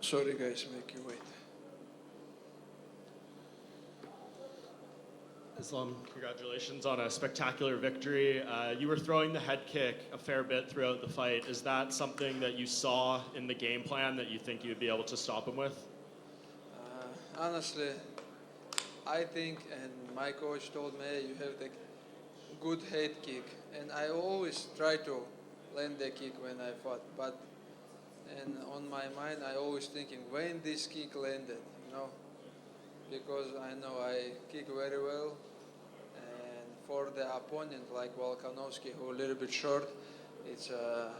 Sorry guys, make you wait. Islam, congratulations on a spectacular victory. You were throwing the head kick a fair bit throughout the fight. Is that something that you saw in the game plan that you think you'd be able to stop him with? Honestly, I think, and my coach told me, you have the good head kick, and I always try to land the kick when I fought, but and on my mind I always thinking when this kick landed, because I know I kick very well, and for the opponent like Volkanovski, who a little bit short, it's a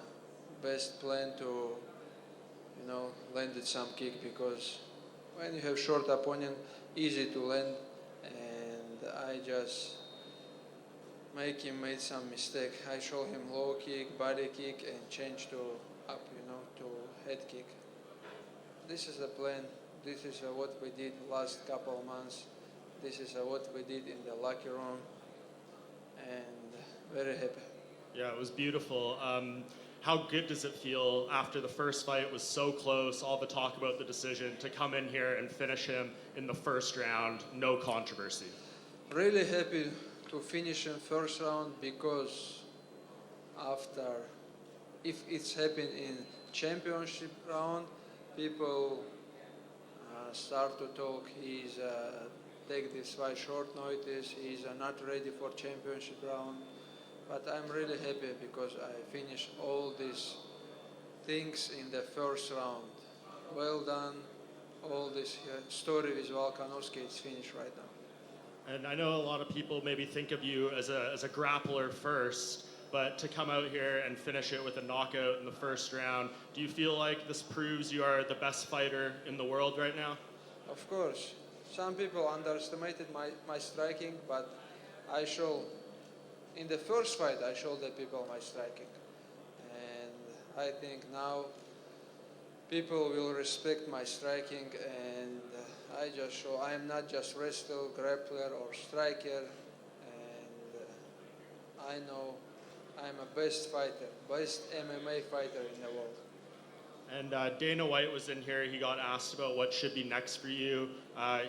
best plan to landed some kick, because when you have short opponent, easy to land, and I just make him made some mistake. I show him low kick, body kick, and change to up, to head kick. This is the plan. This is what we did last couple of months. This is what we did in the locker room, and very happy. Yeah, it was beautiful. How good does it feel after the first fight was so close, all the talk about the decision, to come in here and finish him in the first round, no controversy? Really happy to finish in first round, because after, if it's happened in championship round, people start to talk, he's take this fight short notice, he's not ready for championship round. But I'm really happy because I finished all these things in the first round. Well done. All this story with Volkanovski is finished right now. And I know a lot of people maybe think of you as a grappler first, but to come out here and finish it with a knockout in the first round, do you feel like this proves you are the best fighter in the world right now? Of course. Some people underestimated my striking, but I show, in the first fight, I showed the people my striking. And I think now people will respect my striking, and I just show I am not just wrestler, grappler, or striker, and I know I'm a best fighter, best MMA fighter in the world. And Dana White was in here. He got asked about what should be next for you.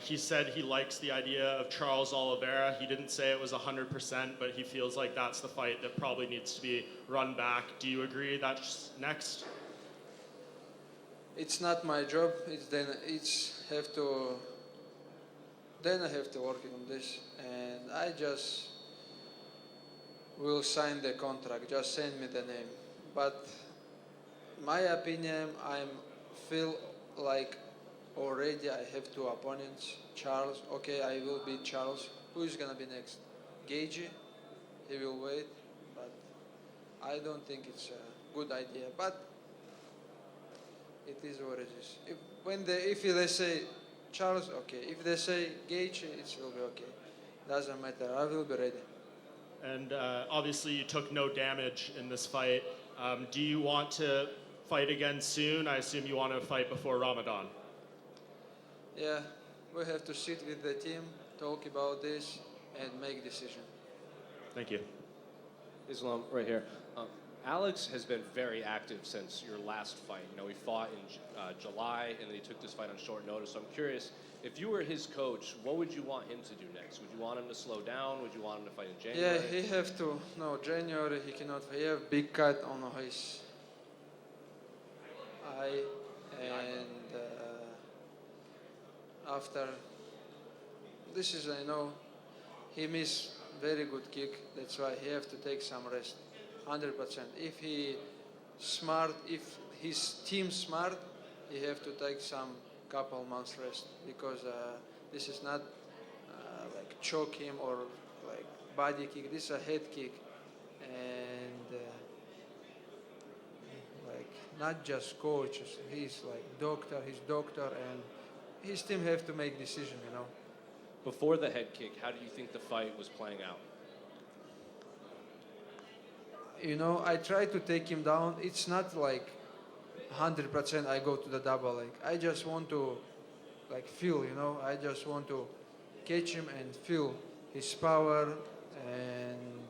He said he likes the idea of Charles Oliveira. He didn't say it was 100%, but he feels like that's the fight that probably needs to be run back. Do you agree that's next? It's not my job. It's Dana. Dana have to work on this, and I just will sign the contract. Just send me the name. But my opinion, I feel like already I have two opponents. Charles, okay, I will beat Charles. Who is gonna be next? Gagey, he will wait, but I don't think it's a good idea. But it is what it is. If they say Charles, okay. If they say Gage, it will be okay. Doesn't matter. I will be ready. And obviously you took no damage in this fight. Do you want to fight again soon? I assume you want to fight before Ramadan. Yeah, we have to sit with the team, talk about this, and make decision. Thank you. Islam, right here. Alex has been very active since your last fight. He fought in July, and then he took this fight on short notice. So I'm curious, if you were his coach, what would you want him to do next? Would you want him to slow down? Would you want him to fight in January? Yeah, he have to. No, January he cannot. He have big cut on his eye, and after this is, he missed very good kick. That's why he have to take some rest. 100%. If he smart, if his team smart, he have to take some couple months rest, because this is not like choke him or like body kick. This is a head kick, and like not just coach. He's like doctor. He's doctor, and his team have to make decision. Before the head kick, how do you think the fight was playing out? I try to take him down. It's not like 100% I go to the double leg. I just want to feel, I just want to catch him and feel his power, and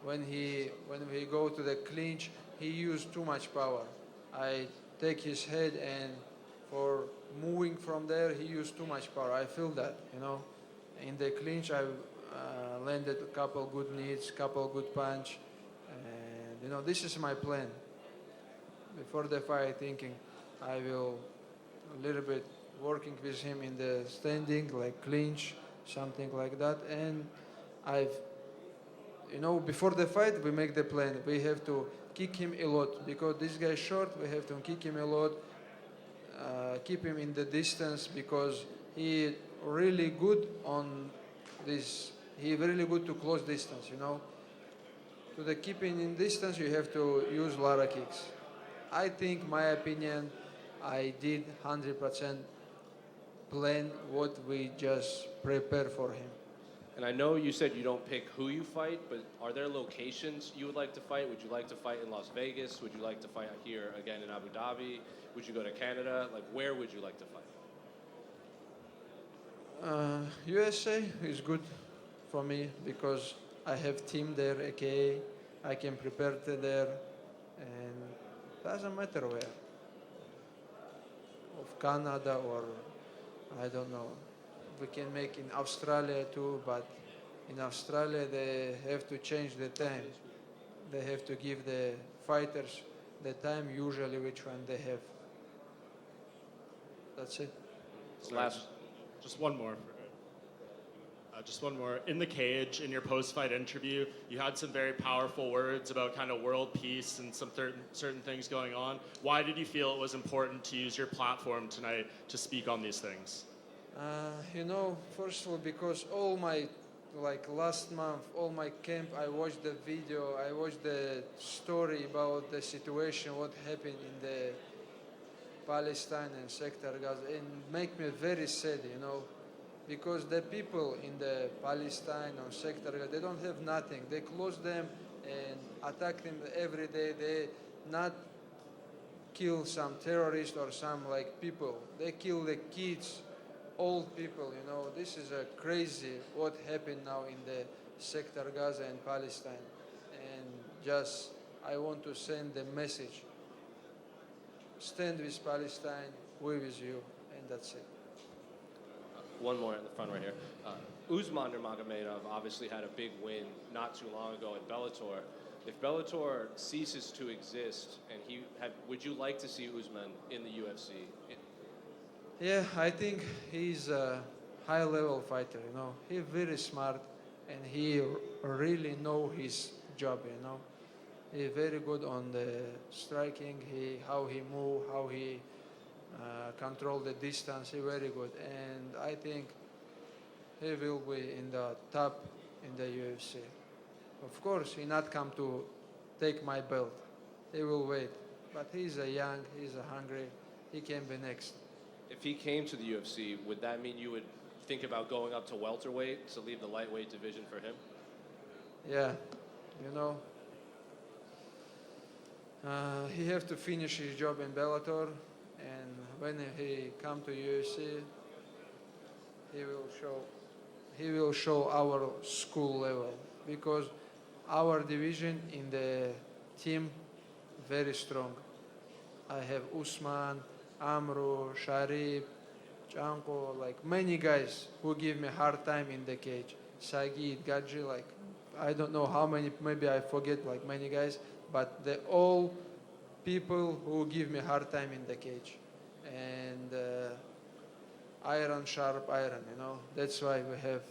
when we go to the clinch, he used too much power. I take his head, and for moving from there, he used too much power. I feel that, you know. In the clinch, I landed a couple good knees, couple good punch, and you know, this is my plan. Before the fight, thinking I will a little bit working with him in the standing, like clinch, something like that, and I've, you know, before the fight, we make the plan. We have to kick him a lot because this guy is short. We have to kick him a lot, keep him in the distance because he really good on this. He really good to close distance. You know, to the keeping in distance, you have to use a lot of kicks. I think, my opinion, I did 100% plan what we just prepared for him. And I know you said you don't pick who you fight, but are there locations you would like to fight? Would you like to fight in Las Vegas? Would you like to fight here again in Abu Dhabi? Would you go to Canada? Like, where would you like to fight? USA is good for me because I have team there, aka I can prepare to there, and doesn't matter where. Of Canada or I don't know. We can make in Australia too, but in Australia they have to change the time. They have to give the fighters the time usually which one they have. That's it. Last. Just one more. Just one more. In the cage, in your post-fight interview, you had some very powerful words about kind of world peace and some certain things going on. Why did you feel it was important to use your platform tonight to speak on these things? You know, first of all, because all my, like last month, all my camp, I watched the video, I watched the story about the situation, what happened in the Palestine and Sector Gaza, and make me very sad, you know, because the people in the Palestine or Sector Gaza, they don't have nothing. They close them and attack them every day. They not kill some terrorists or some like people. They kill the kids, old people, you know. This is a crazy what happened now in the Sector Gaza and Palestine. And just, I want to send the message. Stand with Palestine, we with you, and that's it. One more in the front right here. Usman Nurmagomedov obviously had a big win not too long ago in Bellator. If Bellator ceases to exist, and would you like to see Usman in the UFC? Yeah, I think he's a high-level fighter, you know. He's very smart, and he really know his job, you know. He's very good on the striking, how he move, how he control the distance. He's very good, and I think he will be in the top in the UFC. Of course, he not come to take my belt. He will wait, but he's a young, he's a hungry. He can be next. If he came to the UFC, would that mean you would think about going up to welterweight to leave the lightweight division for him? Yeah, you know, he have to finish his job in Bellator, and when he come to UFC, he will show our school level because our division in the team very strong. I have Usman, Amru, Sharif, Janko, like many guys who give me hard time in the cage. Sagid, Gadji, like I don't know how many, maybe I forget like many guys, but they all people who give me hard time in the cage. And iron, sharp iron, you know. That's why we have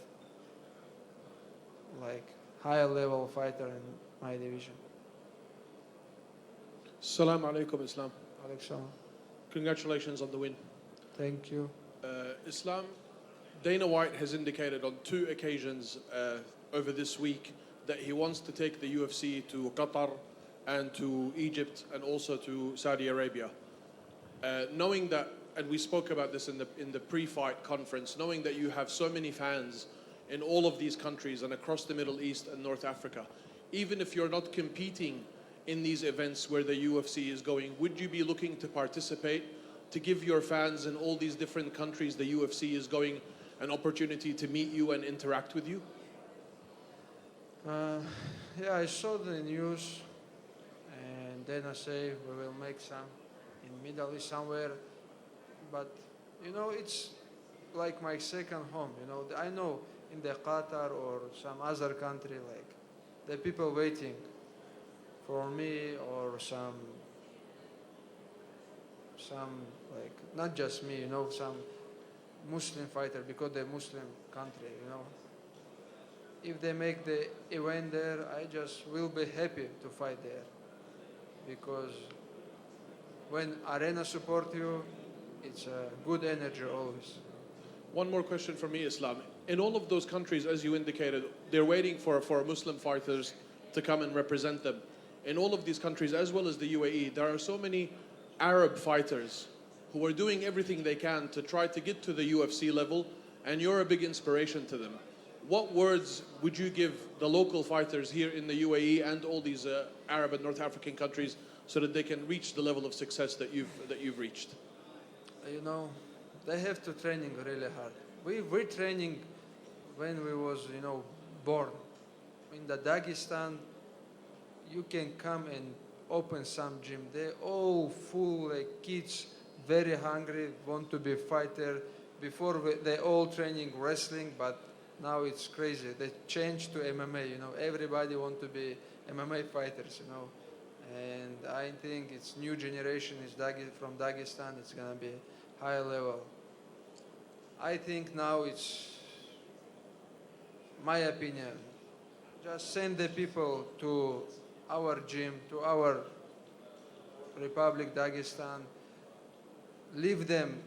like higher level fighter in my division. Assalamu alaikum, Islam. Alexander, Congratulations on the win. thank you. Islam, Dana White has indicated on 2 occasions over this week that he wants to take the UFC to Qatar and to Egypt and also to Saudi Arabia. Knowing that, and we spoke about this in the pre-fight conference, knowing that you have so many fans in all of these countries and across the Middle East and North Africa, even if you're not competing in these events where the UFC is going, would you be looking to participate to give your fans in all these different countries the UFC is going an opportunity to meet you and interact with you? Yeah, I saw the news, and then I say we will make some in Middle East somewhere. But it's like my second home. I know in the Qatar or some other country, like the people waiting for me or some like not just me, some Muslim fighter because they're Muslim country. If they make the event there, I just will be happy to fight there because when arena support you, it's a good energy always. One more question from me, Islam. In all of those countries, as you indicated, they're waiting for Muslim fighters to come and represent them. In all of these countries, as well as the UAE, there are so many Arab fighters who are doing everything they can to try to get to the UFC level, and you're a big inspiration to them. What words would you give the local fighters here in the UAE and all these Arab and North African countries so that they can reach the level of success that you've reached? They have to training really hard. We training when we was born. In the Dagestan, you can come and open some gym. They all full like kids, very hungry, want to be fighter. Before they all training wrestling, but now it's crazy. They changed to MMA. Everybody want to be MMA fighters. And I think it's new generation is from Dagestan. It's gonna be high level. I think now it's my opinion. Just send the people to our gym, to our Republic Dagestan. Leave them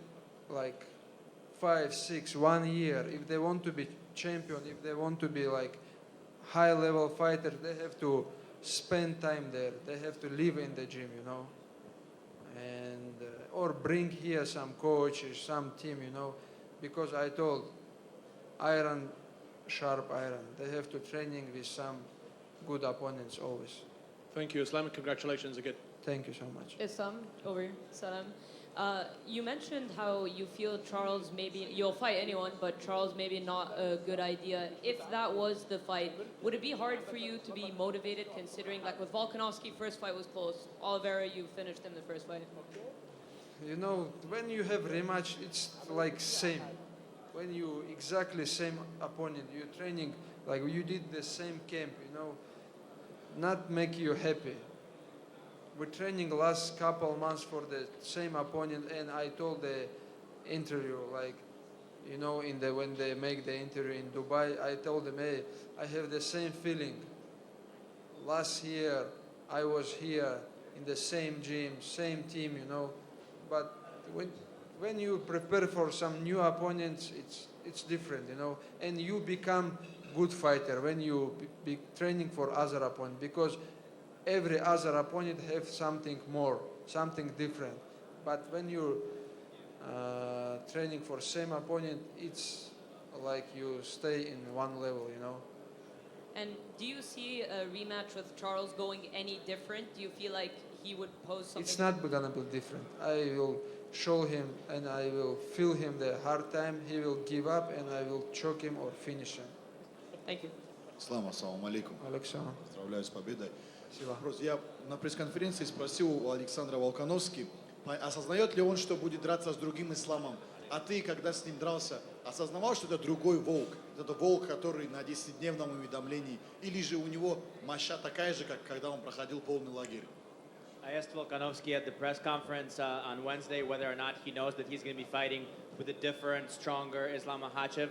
like 5, 6, 1 year. If they want to be champion, if they want to be like high level fighter, they have to spend time there. They have to live in the gym, and or bring here some coaches, some team, because I told iron, sharp iron. They have to training with some good opponents always. Thank you, Islam, and congratulations again. Thank you so much. Islam, over here. Salam. You mentioned how you feel Charles maybe, you'll fight anyone, but Charles maybe not a good idea. If that was the fight, would it be hard for you to be motivated considering, like with Volkanovski, first fight was close. Oliveira, you finished him the first fight. When you have rematch, it's like same. When you exactly same opponent, you training like you did the same camp, not make you happy. We're training last couple months for the same opponent, and I told the interview, like, when they make the interview in Dubai, I told them, hey, I have the same feeling. Last year, I was here in the same gym, same team, but when you prepare for some new opponents, it's different, and you become good fighter when you be training for other opponent, because every other opponent have something more, something different. But when you training for same opponent, it's like you stay in one level, And do you see a rematch with Charles going any different? Do you feel like he would pose something? It's not gonna be different. I will show him and I will feel him the hard time. He will give up and I will choke him or finish him. Thank you. Слава, ассаламу алейкум. Александр. Поздравляю с победой. Спасибо. Вопрос. Я на пресс-конференции спросил у Александра Волкановски, осознает ли он, что будет драться с другим исламом. А ты, когда с ним дрался, осознавал, что это другой волк? Это волк, который на 10-дневном уведомлении? Или же у него моща такая же, как когда он проходил полный лагерь? I asked Volkanovski at the press conference on Wednesday whether or not he knows that he's going to be fighting with a different, stronger Islam Makhachev.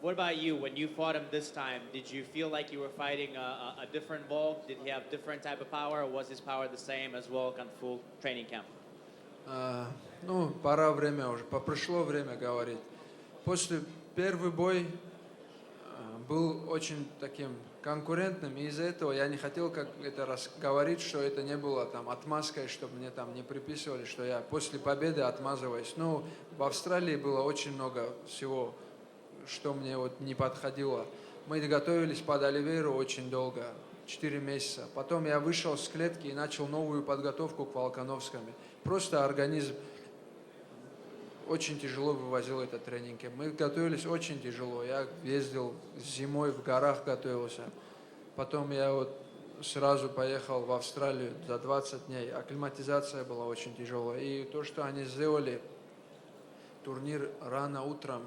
What about you? When you fought him this time, did you feel like you were fighting a different Volk? Did he have different type of power, or was his power the same as Volk on full training camp? Пора время уже, пришло время говорить. После первый бой был очень таким конкурентным, и из-за этого я не хотел как это говорить, что это не было там отмазкой, чтобы мне там не приписывали, что я после победы отмазываюсь. В Австралии было очень много всего, что мне не подходило. Мы готовились под Оливейру очень долго, 4 месяца. Потом я вышел с клетки и начал новую подготовку к Волкановскому. Просто организм очень тяжело вывозил этот тренинг. Мы готовились очень тяжело. Я ездил зимой в горах, готовился. Потом я сразу поехал в Австралию за 20 дней. Акклиматизация была очень тяжелая. И то, что они сделали турнир рано утром,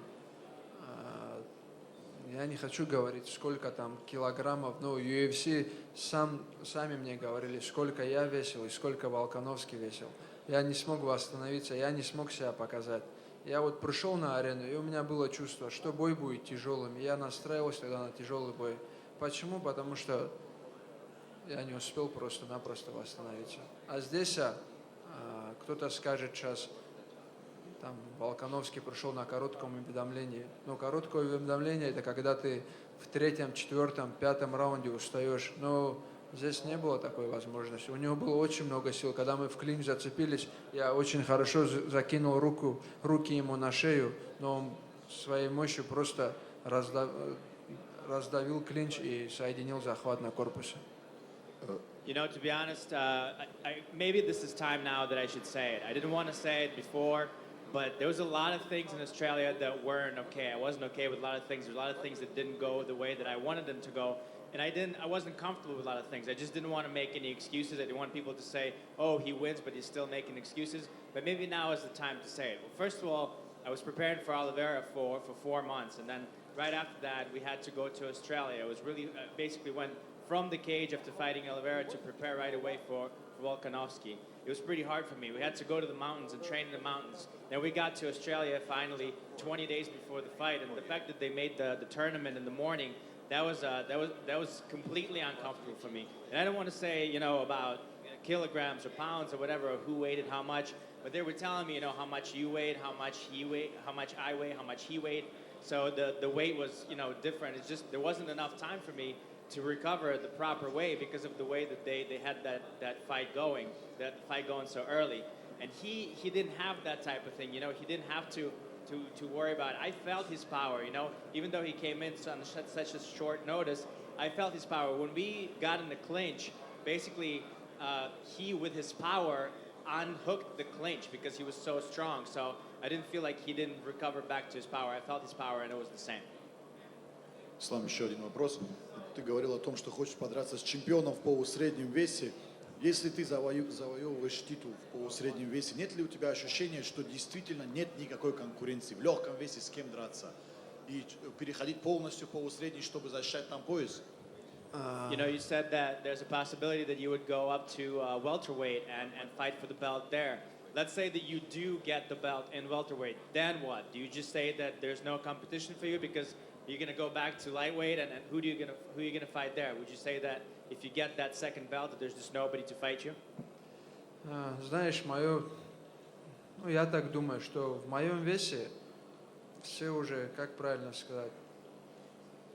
я не хочу говорить, сколько там килограммов, но UFC сами мне говорили, сколько я весил и сколько Волконовский весил. Я не смог восстановиться, я не смог себя показать. Я вот пришел на арену, и у меня было чувство, что бой будет тяжелым. Я настраивался тогда на тяжелый бой. Почему? Потому что я не успел просто-напросто восстановиться. А здесь кто-то скажет сейчас, там Волконовский пришел на коротком уведомлении. Но короткое уведомление — это когда ты в 3-м, 4-м, 5-м раунде устаешь. Но здесь не было такой возможности. У него было очень много сил. Когда мы в клинч зацепились, я очень хорошо закинул руки ему на шею, но он своей мощью просто раздавил клинч и соединил захват на корпусе. You know, to be honest, maybe this is time now that I should say it. I didn't want to say it before, but there was a lot of things in Australia that weren't okay. I wasn't okay with a lot of things. There were a lot of things that didn't go the way that I wanted them to go. And I wasn't comfortable with a lot of things. I just didn't want to make any excuses. I didn't want people to say, oh, he wins, but he's still making excuses. But maybe now is the time to say it. Well, first of all, I was preparing for Oliveira for 4 months. And then right after that, we had to go to Australia. It was really basically went from the cage after fighting Oliveira to prepare right away for Volkanovski. It was pretty hard for me. We had to go to the mountains and train in the mountains. Then we got to Australia finally 20 days before the fight. And the fact that they made the tournament in the morning, that was completely uncomfortable for me. And I don't want to say, you know, about kilograms or pounds or whatever, or who weighed how much, but they were telling me, you know, how much you weighed, how much he weighed, how much I weighed, how much he weighed. So the weight was, you know, different. It's just there wasn't enough time for me to recover the proper way because of the way that they had that fight going so early. And he didn't have that type of thing, you know, he didn't have to worry about it. I felt his power, you know, even though he came in on such a short notice, I felt his power. When we got in the clinch, basically he, with his power, unhooked the clinch because he was so strong. So I didn't feel like he didn't recover back to his power. I felt his power and it was the same. Слам, еще один вопрос. Ты говорил о том, что хочешь подраться с чемпионом в полусреднем весе. Если ты завоевываешь титул в полусреднем весе, нет ли у тебя ощущения, что действительно нет никакой конкуренции в легком весе с кем драться? И переходить полностью в полусредний, чтобы защищать там пояс? You know, you said that there's a possibility that you would go up to welterweight and fight for the belt there. Let's say that you do get the belt in welterweight. Then what? Do you just say that there's no competition for you because you're going to go back to lightweight, and who are you going to fight there? Would you say that if you get that second belt, that there's just nobody to fight you? Знаешь, я так думаю, что в моем весе все уже, как правильно сказать,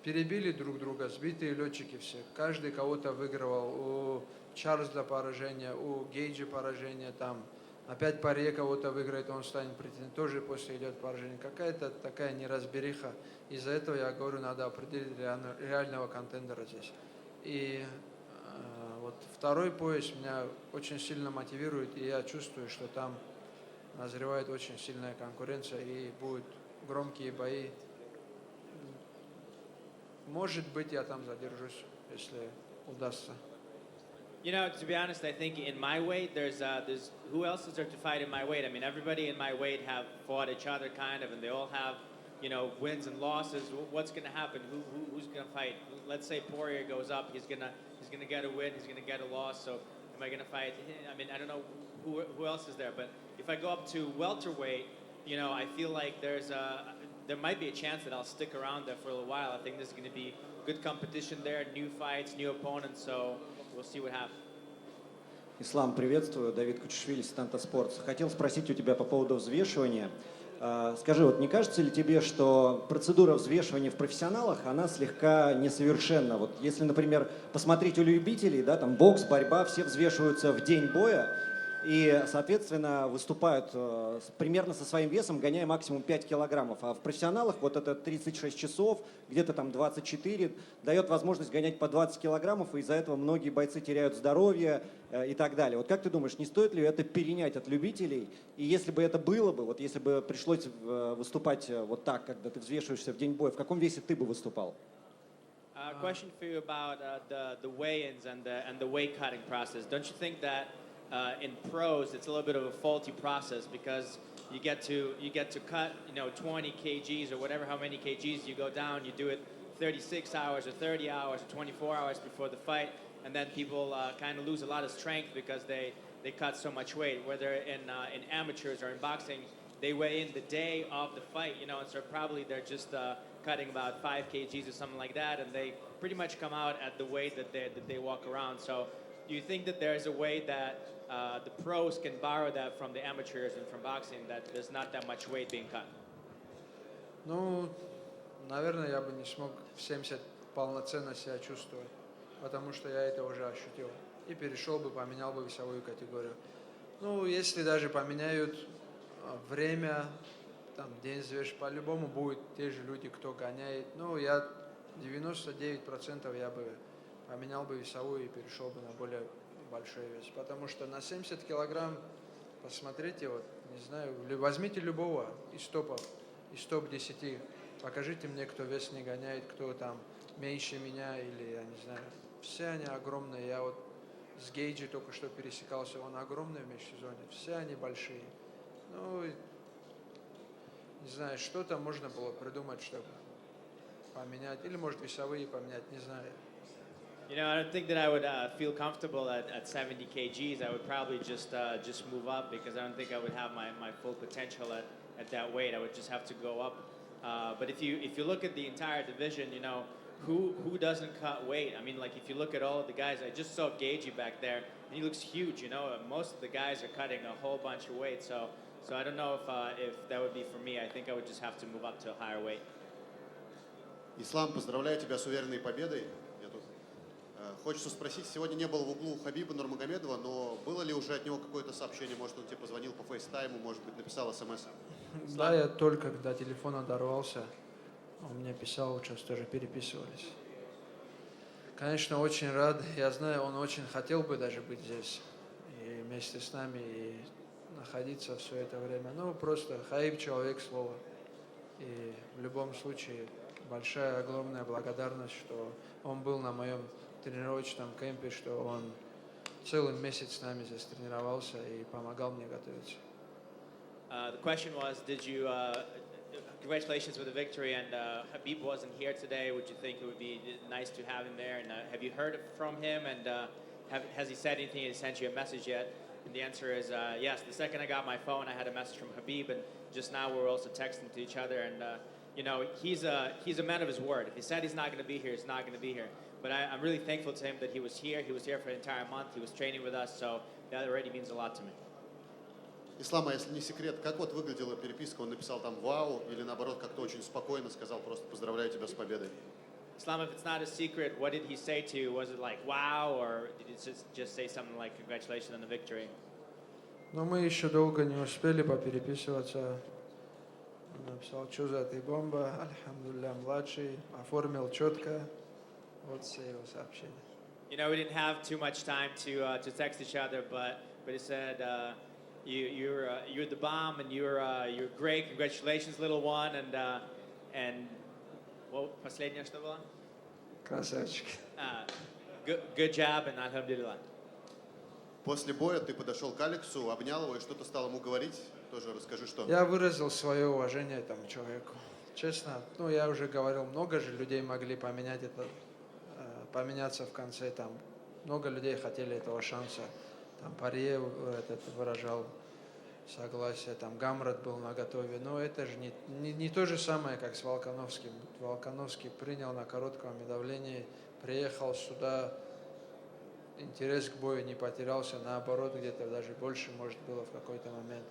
перебили друг друга, сбитые летчики все. Каждый кого-то выигрывал. У Чарльза поражение, у Гейджа поражение, там опять Парье кого-то выиграет, он станет претендентом, тоже после идет поражение. Какая-то такая неразбериха. Из-за этого я говорю, надо определить реального контендера здесь. И вот второй пояс меня очень сильно мотивирует, и я чувствую, что там назревает очень сильная конкуренция, и будут громкие бои. Может быть, я там задержусь, если удастся. You know, to be honest, I think in my weight, there's who else is there to fight in my weight? I mean, everybody in my weight have fought each other kind of, and they all have, you know, wins and losses. What's going to happen? Who's going to fight? Let's say Poirier goes up, he's gonna get a win, he's gonna get a loss. So am I going to fight? I mean, I don't know who else is there, but if I go up to welterweight, you know, I feel like there might be a chance that I'll stick around there for a little while. I think there's going to be good competition there, new fights, new opponents. So we'll see what happens. Ислам, приветствую. Давид Кучишвили, Станта Спортс. Хотел спросить у тебя по поводу взвешивания. Скажи, вот не кажется ли тебе, что процедура взвешивания в профессионалах, она слегка несовершенна? Вот если, например, посмотреть у любителей, да, там бокс, борьба, все взвешиваются в день боя и, соответственно, выступают примерно со своим весом, гоняя максимум 5 килограммов. А в профессионалах вот это 36 часов, где-то там 24, дает возможность гонять по 20 килограммов, и из-за этого многие бойцы теряют здоровье и так далее. Вот как ты думаешь, не стоит ли это перенять от любителей? И если бы это было бы, вот если бы пришлось выступать вот так, когда ты взвешиваешься в день боя, в каком весе ты бы выступал? Question for you about the weigh-ins and the weight cutting process. Don't you think that in pros it's a little bit of a faulty process because you get to cut 20 kgs or whatever, how many kgs you go down, you do it 36 hours or 30 hours or 24 hours before the fight, and then people kind of lose a lot of strength because they cut so much weight. Whether in amateurs or in boxing, they weigh in the day of the fight, and so probably they're just cutting about 5 kgs or something like that, and they pretty much come out at the weight that they walk around. So do you think that there's a way that the pros can borrow that from the amateurs and from boxing, that there's not that much weight being cut? Ну, наверное, я бы не смог в 70 полноценно себя чувствовать, потому что я это уже ощутил. И перешел бы, поменял бы весовую категорию. Ну, если даже поменяют время, там, день взвешивания, по-любому будут те же люди, кто гоняет. Ну, я 99% я бы поменял бы весовую и перешел бы на более большой вес. Потому что на 70 килограмм, посмотрите, вот, не знаю, возьмите любого из топов, из топ-10, покажите мне, кто вес не гоняет, кто там меньше меня или, я не знаю. Все они огромные. Я вот с Гейджи только что пересекался, он огромный в межсезонье. Все они большие. Ну, не знаю, что-то можно было придумать, чтобы поменять. Или, может, весовые поменять, не знаю. I don't think that I would feel comfortable at 70 kgs. I would probably just move up because I don't think I would have my full potential at that weight. I would just have to go up. But if you look at the entire division, who doesn't cut weight? I mean, like if you look at all of the guys, I just saw Gagey back there, and he looks huge. Most of the guys are cutting a whole bunch of weight. So I don't know if that would be for me. I think I would just have to move up to a higher weight. Ислам, поздравляю тебя с уверенной победой. Хочется спросить, сегодня не был в углу Хабиба Нурмагомедова, но было ли уже от него какое-то сообщение? Может, он тебе позвонил по фейстайму, может быть, написал смс? Да, я только когда телефон оторвался, он мне писал, сейчас тоже переписывались. Конечно, очень рад. Я знаю, он очень хотел бы даже быть здесь и вместе с нами и находиться все это время. Ну, просто Хабиб человек слова. И в любом случае большая, огромная благодарность, что он был на моем тренировочном кемпе, что он целый месяц с нами здесь тренировался и помогал мне готовиться. The question was, congratulations with the victory, and Khabib wasn't here today. Would you think it would be nice to have him there? And have you heard from him? And has he said anything? Has he sent you a message yet? And the answer is yes. The second I got my phone, I had a message from Khabib, and just now we're also texting to each other. And he's a man of his word. If he said he's not going to be here, he's not going to be here. But I'm really thankful to him that he was here. He was here for an entire month. He was training with us, so that already means a lot to me. Ислам, а если не секрет, как вот выглядела переписка? Он написал там «Вау» или наоборот как-то очень спокойно сказал просто «Поздравляю тебя с победой». Islam, if it's not a secret, what did he say to you? Was it like wow, or did he just say something like congratulations on the victory? Но мы еще долго не успели попереписываться. Он написал, что за ты бомба, альхамдулилля, младший, оформил четко. Вот все его сообщения. We didn't have too much time to text each other, but he said you're the bomb and you're great. Congratulations, little one, and what последнее что было? Красавчик. Good job and alhamdulillah. После боя ты подошел к Алексу, обнял его и что-то стал ему говорить. Тоже расскажи, что. Я выразил свое уважение этому человеку. Честно, я уже говорил, много же людей могли поменяться в конце. Там много людей хотели этого шанса. Там Парье выражал согласие, там Гамрат был наготове. Но это же не то же самое, как с Волконовским. Волконовский принял на коротком давлении, приехал сюда, интерес к бою не потерялся, наоборот, где-то даже больше, может, было в какой-то момент.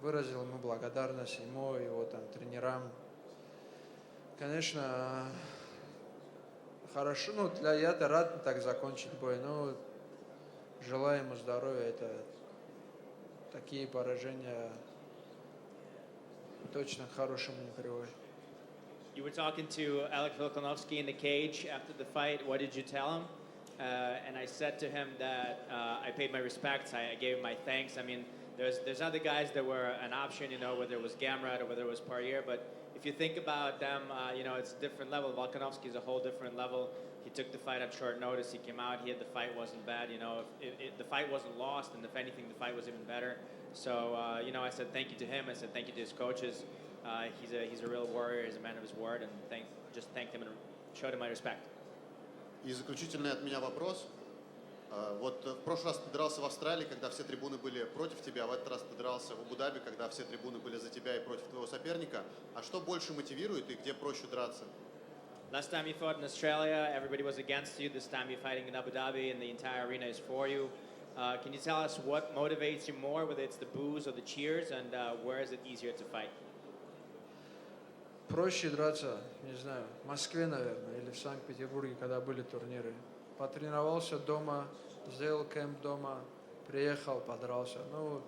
Выразил ему благодарность, ему, его там тренерам. Конечно, хорошо, я-то рад так закончить бой, но желаю ему здоровья. Это такие поражения точно к хорошему не приводят. You were talking to Alex Volkanovski in the cage after the fight. What did you tell him? And I said to him that I paid my respects. I gave him my thanks. I mean, there's other guys that were an option, you know, whether it was Gamrot or whether it was Poirier. But if you think about them, you know, it's a different level. Volkanovski is a whole different level. He took the fight at short notice. He came out. The fight wasn't bad. You know, the fight wasn't lost, and if anything, the fight was even better. So, you know, I said thank you to him. I said thank you to his coaches. He's a real warrior. He's a man of his word, and just thanked him and showed him my respect. И заключительный от меня вопрос. Вот в прошлый раз ты дрался в Австралии, когда все трибуны были против тебя, а в этот раз ты дрался в Абу-Даби, когда все трибуны были за тебя и против твоего соперника. А что больше мотивирует и где проще драться? Last time you fought in Australia, everybody was against you. This time you're fighting in Abu Dhabi, and the entire arena is for you. Can you tell us what motivates you more, whether it's the boos or the cheers, and where is it easier to fight? Проще драться, не знаю, в Москве, наверное, или в Санкт-Петербурге, когда были турниры. Потренировался дома, сделал кемп дома, приехал, подрался. Ну,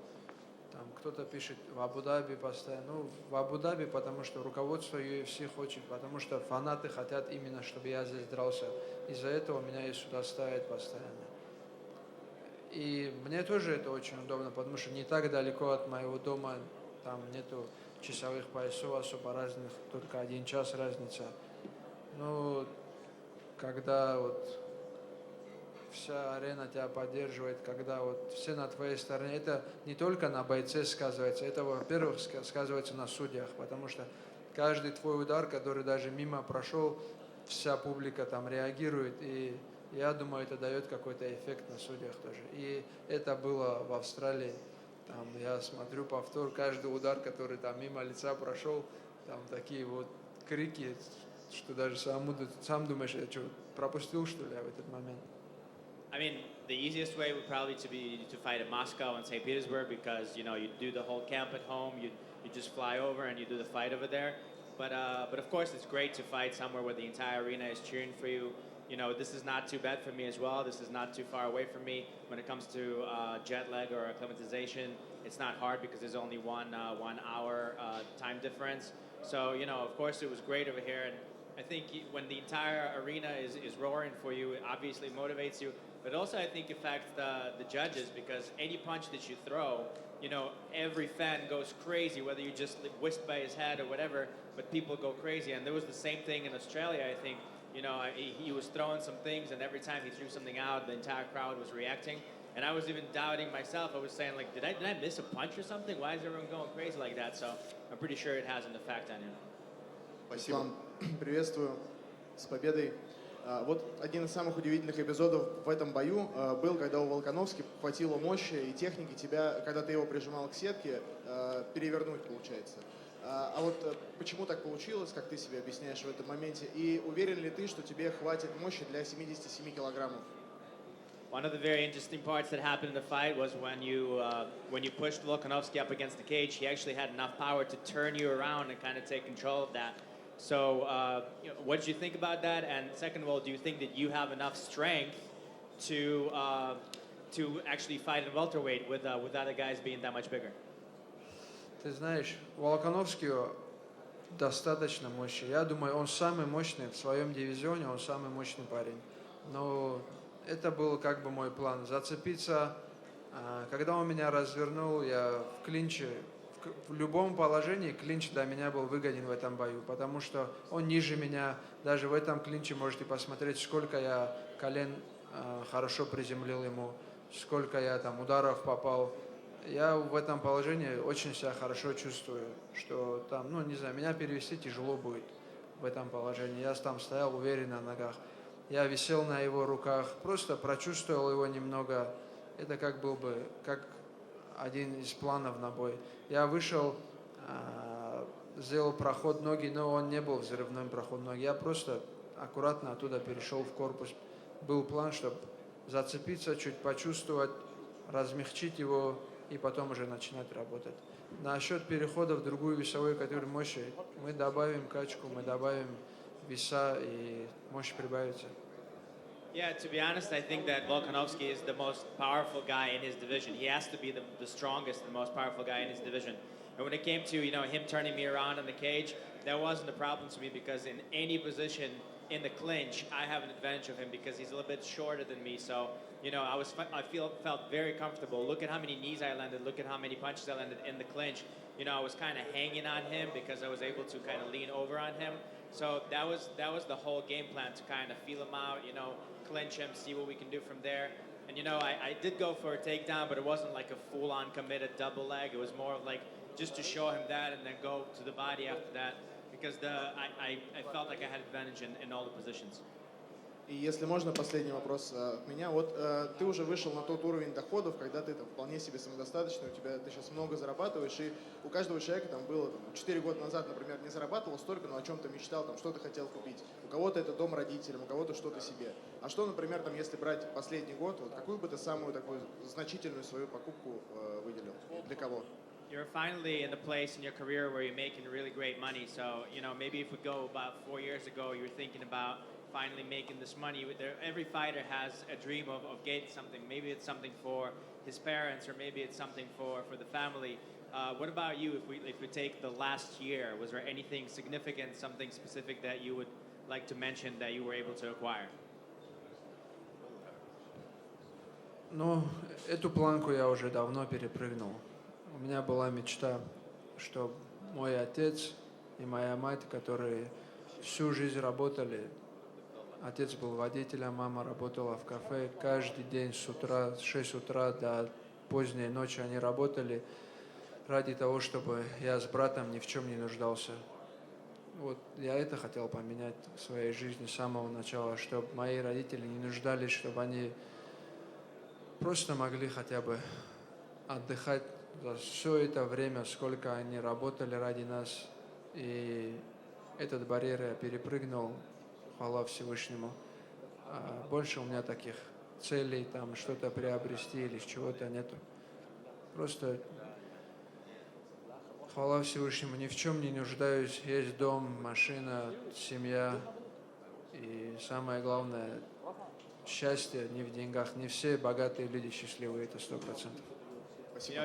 там кто-то пишет в Абу-Даби постоянно. Ну, в Абу-Даби, потому что руководство UFC хочет, потому что фанаты хотят именно, чтобы я здесь дрался. Из-за этого меня и сюда ставят постоянно. И мне тоже это очень удобно, потому что не так далеко от моего дома, там нету часовых поясов особо разных, только 1 час разница. Ну, когда вот вся арена тебя поддерживает, когда вот все на твоей стороне, это не только на бойце сказывается, это, во-первых, сказывается на судьях, потому что каждый твой удар, который даже мимо прошел, вся публика там реагирует, и я думаю, это дает какой-то эффект на судьях тоже. И это было в Австралии. Там я смотрю повтор, каждый удар, который там мимо лица прошел, там такие вот крики, что даже сам думаешь, я что, пропустил, что ли, в этот момент. I mean, the easiest way would probably to fight in Moscow and St. Petersburg because, you know, you do the whole camp at home, you just fly over and you do the fight over there. But of course, it's great to fight somewhere where the entire arena is cheering for you. You know, this is not too bad for me as well. This is not too far away from me. When it comes to jet lag or acclimatization, it's not hard because there's only 1 hour time difference. So, you know, of course, it was great over here. And I think when the entire arena is roaring for you, it obviously motivates you. But also, I think, affects the judges because any punch that you throw, you know, every fan goes crazy, whether you just whisked by his head or whatever, but people go crazy. And there was the same thing in Australia, I think. You know, he was throwing some things, and every time he threw something out, the entire crowd was reacting. And I was even doubting myself. I was saying, like, did I miss a punch or something? Why is everyone going crazy like that? So I'm pretty sure it has an effect on him. Спасибо. Приветствую. С победой. Вот один из самых удивительных эпизодов в этом бою был, когда у Волкановски хватило мощи и техники тебя, когда ты его прижимал к сетке, перевернуть, получается. А вот почему так получилось, как ты себе объясняешь в этом моменте? И уверен ли ты, что тебе хватит мощи для 77 килограммов? One of the very interesting parts that happened in the fight was when you pushed Volkanovski up against the cage, he actually had enough power to turn you around and kind of take control of that. So, you know, what did you think about that? And second of all, do you think that you have enough strength to actually fight in welterweight with other guys being that much bigger? Ты знаешь, у Волкановского достаточно мощи. Я думаю, он самый мощный в своем дивизионе, он самый мощный парень. Но это был как бы мой план. Зацепиться, когда он меня развернул, я в клинче, в любом положении клинч для меня был выгоден в этом бою, потому что он ниже меня. Даже в этом клинче можете посмотреть, сколько я колен хорошо приземлил ему, сколько я там ударов попал. Я в этом положении очень себя хорошо чувствую, что там, ну, не знаю, меня перевести тяжело будет в этом положении. Я там стоял уверенно на ногах. Я висел на его руках, просто прочувствовал его немного. Это как был бы, как один из планов на бой. Я вышел, сделал проход ноги, но он не был взрывной проход ноги. Я просто аккуратно оттуда перешел в корпус. Был план, чтобы зацепиться, чуть почувствовать, размягчить его и потом уже начинать работать. Насчет перехода в другую весовую категорию мощи, мы добавим качку, мы добавим веса, и мощь прибавится. Yeah, to be honest, I think that Volkanovski is the most powerful guy in his division. He has to be the strongest, the most powerful guy in his division. And when it came to, him turning me around in the cage, that wasn't a problem to me because in any position in the clinch, I have an advantage of him because he's a little bit shorter than me. So, felt very comfortable. Look at how many knees I landed. Look at how many punches I landed in the clinch. I was kind of hanging on him because I was able to kind of lean over on him. So that was the whole game plan, to kind of feel him out, clinch him, see what we can do from there. And I did go for a takedown, but it wasn't like a full-on committed double leg. It was more of like just to show him that and then go to the body after that, because I felt like I had advantage in all the positions. И если можно, последний вопрос от меня. Вот ты уже вышел на тот уровень доходов, когда ты там вполне себе самодостаточный, ты сейчас много зарабатываешь, и у каждого человека там было 4 года назад, например, не зарабатывал столько, но о чем-то мечтал, там что-то хотел купить. У кого-то это дом родителям, у кого-то что-то себе. А что, например, там, если брать последний год, вот какую бы ты самую такую значительную свою покупку выделил? Для кого? You're finally in a place in your career where you're making really great money. So, maybe if we go about 4 years ago, you were thinking about finally making this money. Every fighter has a dream of getting something. Maybe it's something for his parents, or maybe it's something for the family. What about you? If we take the last year, was there anything significant, something specific that you would like to mention that you were able to acquire? Ну, эту планку я уже давно перепрыгнул. У меня была мечта, что мой отец и моя мать, которые всю жизнь работали, отец был водителем, мама работала в кафе, каждый день с 6 утра до поздней ночи они работали ради того, чтобы я с братом ни в чем не нуждался. Вот я это хотел поменять в своей жизни с самого начала, чтобы мои родители не нуждались, чтобы они просто могли хотя бы отдыхать за все это время, сколько они работали ради нас. И этот барьер я перепрыгнул, хвала Всевышнему. Больше у меня таких целей, там что-то приобрести или чего-то нету. Просто хвала Всевышнему, ни в чем не нуждаюсь. Есть дом, машина, семья. И самое главное, счастье не в деньгах. Не все богатые люди счастливые, это 100%.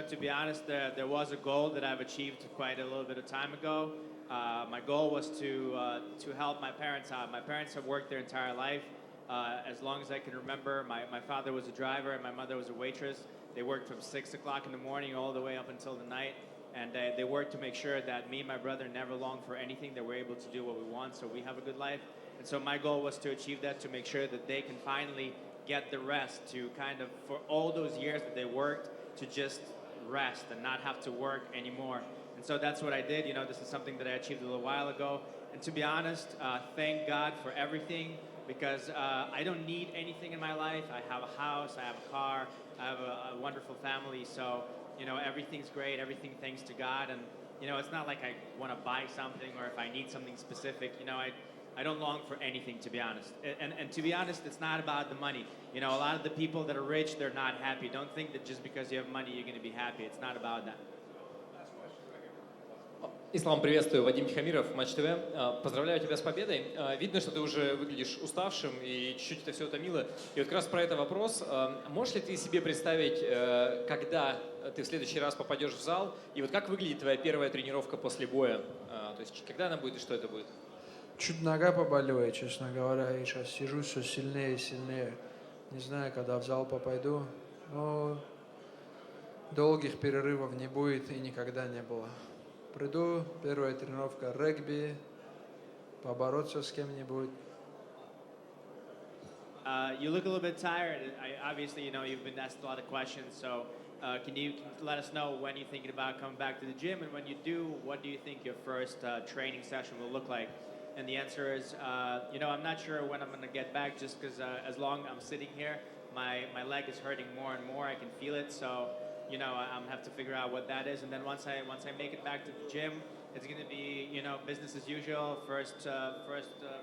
To be honest, there was a goal that I've achieved quite a little bit of time ago. My goal was to help my parents out. My parents have worked their entire life. As long as I can remember, my father was a driver and my mother was a waitress. They worked from 6 o'clock in the morning all the way up until the night. And they worked to make sure that me and my brother never longed for anything, that we're able to do what we want so we have a good life. And so my goal was to achieve that, to make sure that they can finally get the rest, to kind of, for all those years that they worked, to just rest and not have to work anymore. And so that's what I did. This is something that I achieved a little while ago. And to be honest, thank God for everything, because I don't need anything in my life. I have a house, I have a car, I have a wonderful family. So, everything's great, everything thanks to God. And, it's not like I want to buy something or if I need something specific. I don't long for anything, to be honest. And to be honest, it's not about the money. A lot of the people that are rich, they're not happy. Don't think that just because you have money, you're going to be happy. It's not about that. Ислам, приветствую. Вадим Тихомиров, Матч ТВ. Поздравляю тебя с победой. Видно, что ты уже выглядишь уставшим и чуть-чуть это все утомило. И вот как раз про это вопрос. Можешь ли ты себе представить, когда ты в следующий раз попадешь в зал, и вот как выглядит твоя первая тренировка после боя? То есть когда она будет и что это будет? Чуть нога побаливает, честно говоря, и сейчас сижу все сильнее и сильнее. Не знаю, когда в зал попаду, но долгих перерывов не будет и никогда не было. Приду, первая тренировка регби, побороться с кем-нибудь. You look a little bit tired. Obviously, you've been asked a lot of questions, so can you let us know when you're thinking about coming back to the gym, and when you do, what do you think your first training session will look like? And the answer is, I'm not sure when I'm going to get back, just because as long as I'm sitting here, my leg is hurting more and more. I can feel it, so I'm have to figure out what that is. And then once I make it back to the gym, it's going to be business as usual. First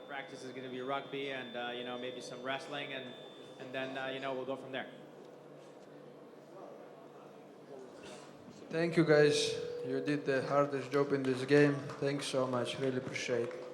practice is going to be rugby and maybe some wrestling, and then we'll go from there. Thank you guys. You did the hardest job in this game. Thanks so much. Really appreciate it.